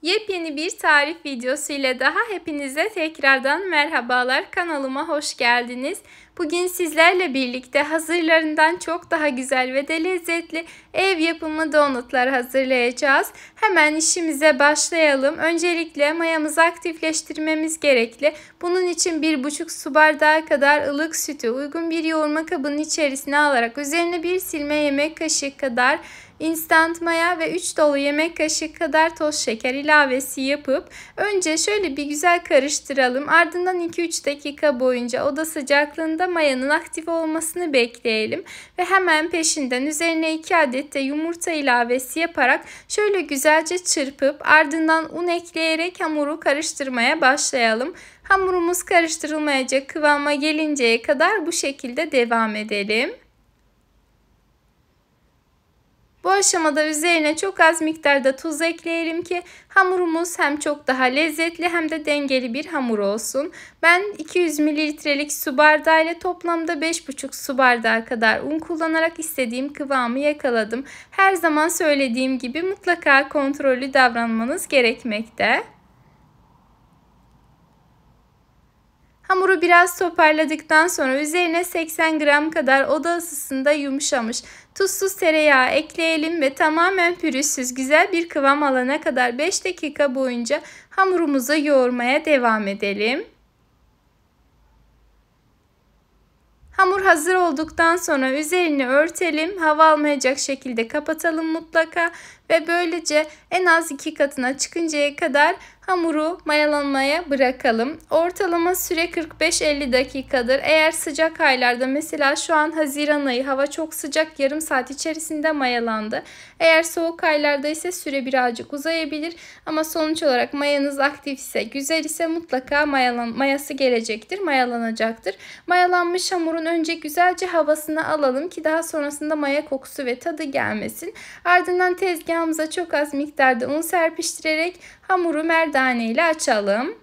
Yepyeni bir tarif videosu ile daha hepinize tekrardan merhabalar. Kanalıma hoş geldiniz. Bugün sizlerle birlikte hazırlarından çok daha güzel ve de lezzetli ev yapımı donutlar hazırlayacağız. Hemen işimize başlayalım. Öncelikle mayamızı aktifleştirmemiz gerekli. Bunun için 1,5 su bardağı kadar ılık sütü uygun bir yoğurma kabının içerisine alarak üzerine 1 silme yemek kaşığı kadar instant maya ve 3 dolu yemek kaşığı kadar toz şeker ilavesi yapıp önce şöyle bir güzel karıştıralım. Ardından 2-3 dakika boyunca oda sıcaklığında mayanın aktif olmasını bekleyelim ve hemen peşinden üzerine 2 adet de yumurta ilavesi yaparak şöyle güzelce çırpıp ardından un ekleyerek hamuru karıştırmaya başlayalım. Hamurumuz karıştırılmayacak kıvama gelinceye kadar bu şekilde devam edelim. Bu aşamada üzerine çok az miktarda tuz ekleyelim ki hamurumuz hem çok daha lezzetli hem de dengeli bir hamur olsun. Ben 200 mililitrelik su bardağı ile toplamda 5,5 su bardağı kadar un kullanarak istediğim kıvamı yakaladım. Her zaman söylediğim gibi mutlaka kontrollü davranmanız gerekmekte. Hamuru biraz toparladıktan sonra üzerine 80 gram kadar oda ısısında yumuşamış tuzsuz tereyağı ekleyelim ve tamamen pürüzsüz güzel bir kıvam alana kadar 5 dakika boyunca hamurumuzu yoğurmaya devam edelim. Hamur hazır olduktan sonra üzerini örtelim, hava almayacak şekilde kapatalım mutlaka ve böylece en az 2 katına çıkıncaya kadar hamuru mayalanmaya bırakalım. Ortalama süre 45-50 dakikadır. Eğer sıcak aylarda, mesela şu an Haziran ayı, hava çok sıcak, yarım saat içerisinde mayalandı. Eğer soğuk aylarda ise süre birazcık uzayabilir ama sonuç olarak mayanız aktif ise, güzel ise mutlaka mayası gelecektir, mayalanacaktır. Mayalanmış hamurun önce güzelce havasını alalım ki daha sonrasında maya kokusu ve tadı gelmesin. Ardından tezgahımıza çok az miktarda un serpiştirerek hamuru merdane ile açalım.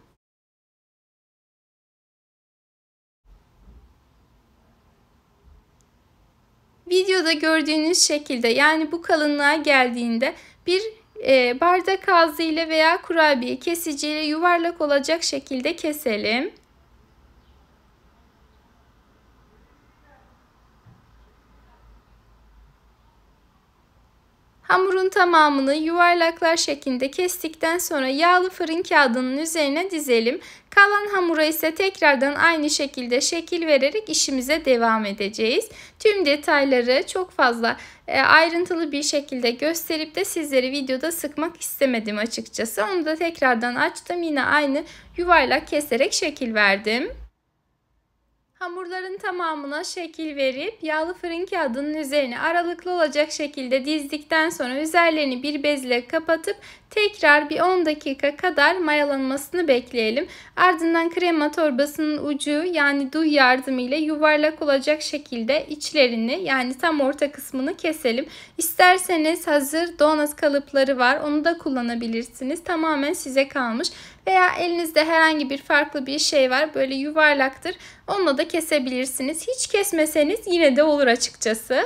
Videoda gördüğünüz şekilde, yani bu kalınlığa geldiğinde bir bardak ağzı ile veya kurabiye kesici ile yuvarlak olacak şekilde keselim. Hamurun tamamını yuvarlaklar şeklinde kestikten sonra yağlı fırın kağıdının üzerine dizelim. Kalan hamura ise tekrardan aynı şekilde şekil vererek işimize devam edeceğiz. Tüm detayları çok fazla ayrıntılı bir şekilde gösterip de sizleri videoda sıkmak istemedim açıkçası. Onu da tekrardan açtım. Yine aynı yuvarlak keserek şekil verdim. Hamurların tamamına şekil verip yağlı fırın kağıdının üzerine aralıklı olacak şekilde dizdikten sonra üzerlerini bir bezle kapatıp tekrar bir 10 dakika kadar mayalanmasını bekleyelim. Ardından krema torbasının ucu, yani duy yardımıyla yuvarlak olacak şekilde içlerini, yani tam orta kısmını keselim. İsterseniz hazır donat kalıpları var, onu da kullanabilirsiniz. Tamamen size kalmış. Veya elinizde herhangi bir farklı bir şey var, böyle yuvarlaktır, onunla da kesebilirsiniz. Hiç kesmeseniz yine de olur açıkçası.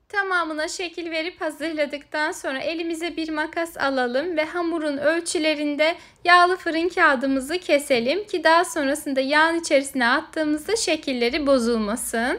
Tamamına şekil verip hazırladıktan sonra elimize bir makas alalım ve hamurun ölçülerinde yağlı fırın kağıdımızı keselim ki daha sonrasında yağın içerisine attığımızda şekilleri bozulmasın.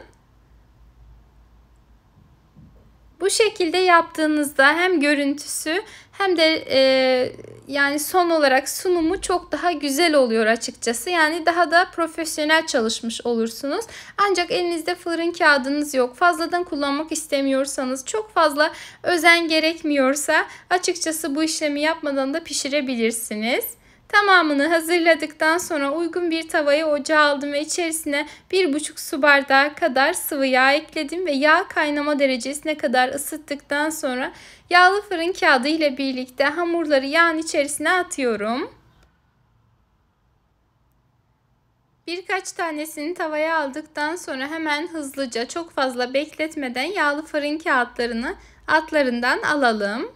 Bu şekilde yaptığınızda hem görüntüsü hem de yani son olarak sunumu çok daha güzel oluyor açıkçası. Yani daha da profesyonel çalışmış olursunuz. Ancak elinizde fırın kağıdınız yok, fazladan kullanmak istemiyorsanız, çok fazla özen gerekmiyorsa açıkçası bu işlemi yapmadan da pişirebilirsiniz. Tamamını hazırladıktan sonra uygun bir tavayı ocağa aldım ve içerisine 1,5 su bardağı kadar sıvı yağ ekledim ve yağ kaynama derecesine kadar ısıttıktan sonra yağlı fırın kağıdı ile birlikte hamurları yağın içerisine atıyorum. Birkaç tanesini tavaya aldıktan sonra hemen hızlıca, çok fazla bekletmeden yağlı fırın kağıtlarını altlarından alalım.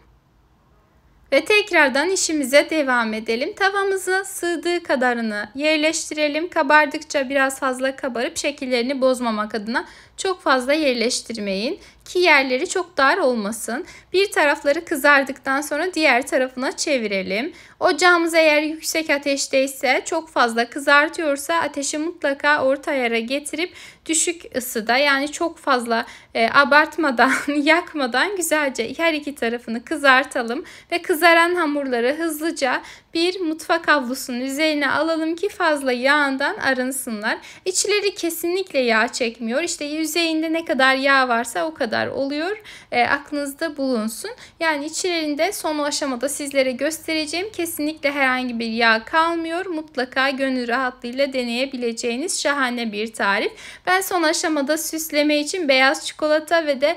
Ve tekrardan işimize devam edelim. Tavamıza sığdığı kadarını yerleştirelim. Kabardıkça biraz fazla kabarıp şekillerini bozmamak adına çok fazla yerleştirmeyin ki yerleri çok dar olmasın. Bir tarafları kızardıktan sonra diğer tarafına çevirelim. Ocağımız eğer yüksek ateşteyse, çok fazla kızartıyorsa ateşi mutlaka orta ayara getirip düşük ısıda, yani çok fazla abartmadan, yakmadan güzelce her iki tarafını kızartalım ve kızaran hamurları hızlıca bir mutfak havlusunun üzerine alalım ki fazla yağından arınsınlar. İçleri kesinlikle yağ çekmiyor. İşte yüzeyinde ne kadar yağ varsa o kadar oluyor. Aklınızda bulunsun. Yani içlerinde son aşamada sizlere göstereceğim. Kesinlikle herhangi bir yağ kalmıyor. Mutlaka gönül rahatlığıyla deneyebileceğiniz şahane bir tarif. Ben son aşamada süsleme için beyaz çikolata ve de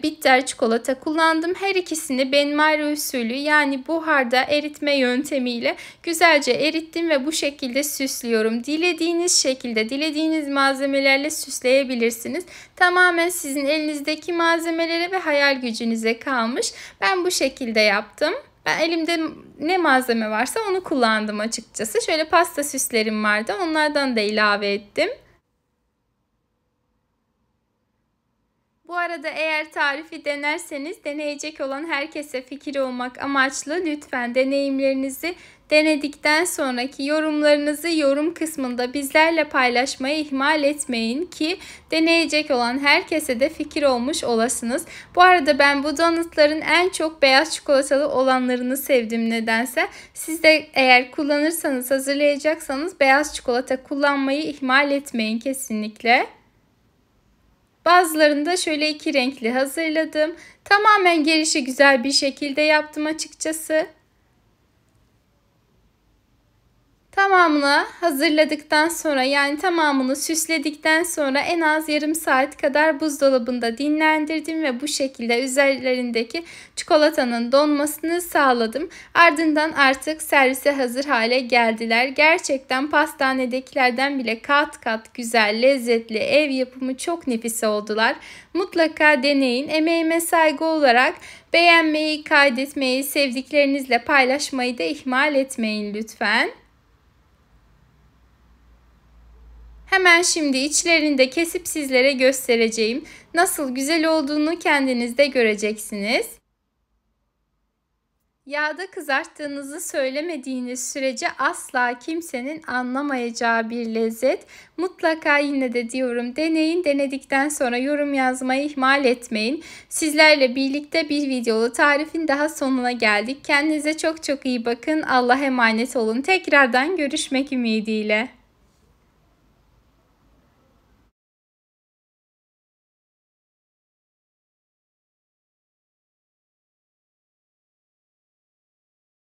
bitter çikolata kullandım. Her ikisini benmari usulü, yani buharda eritme yöntemiyle güzelce erittim ve bu şekilde süslüyorum. Dilediğiniz şekilde, dilediğiniz malzemelerle süsleyebilirsiniz. Tamamen sizin elinizdeki malzemelere ve hayal gücünüze kalmış. Ben bu şekilde yaptım. Ben elimde ne malzeme varsa onu kullandım açıkçası. Şöyle pasta süslerim vardı. Onlardan da ilave ettim. Bu arada eğer tarifi denerseniz, deneyecek olan herkese fikir olmak amaçlı lütfen deneyimlerinizi denedikten sonraki yorumlarınızı yorum kısmında bizlerle paylaşmayı ihmal etmeyin ki deneyecek olan herkese de fikir olmuş olasınız. Bu arada ben bu donutların en çok beyaz çikolatalı olanlarını sevdim nedense. Siz de eğer kullanırsanız, hazırlayacaksanız beyaz çikolata kullanmayı ihmal etmeyin kesinlikle. Bazılarını da şöyle iki renkli hazırladım. Tamamen gelişi güzel bir şekilde yaptım açıkçası. Tamamını hazırladıktan sonra, yani tamamını süsledikten sonra en az yarım saat kadar buzdolabında dinlendirdim ve bu şekilde üzerlerindeki çikolatanın donmasını sağladım. Ardından artık servise hazır hale geldiler. Gerçekten pastanedekilerden bile kat kat güzel, lezzetli, ev yapımı çok nefis oldular. Mutlaka deneyin. Emeğime saygı olarak beğenmeyi, kaydetmeyi, sevdiklerinizle paylaşmayı da ihmal etmeyin lütfen. Hemen şimdi içlerini de kesip sizlere göstereceğim. Nasıl güzel olduğunu kendiniz de göreceksiniz. Yağda kızarttığınızı söylemediğiniz sürece asla kimsenin anlamayacağı bir lezzet. Mutlaka yine de diyorum, deneyin. Denedikten sonra yorum yazmayı ihmal etmeyin. Sizlerle birlikte bir videolu tarifin daha sonuna geldik. Kendinize çok çok iyi bakın. Allah'a emanet olun. Tekrardan görüşmek ümidiyle.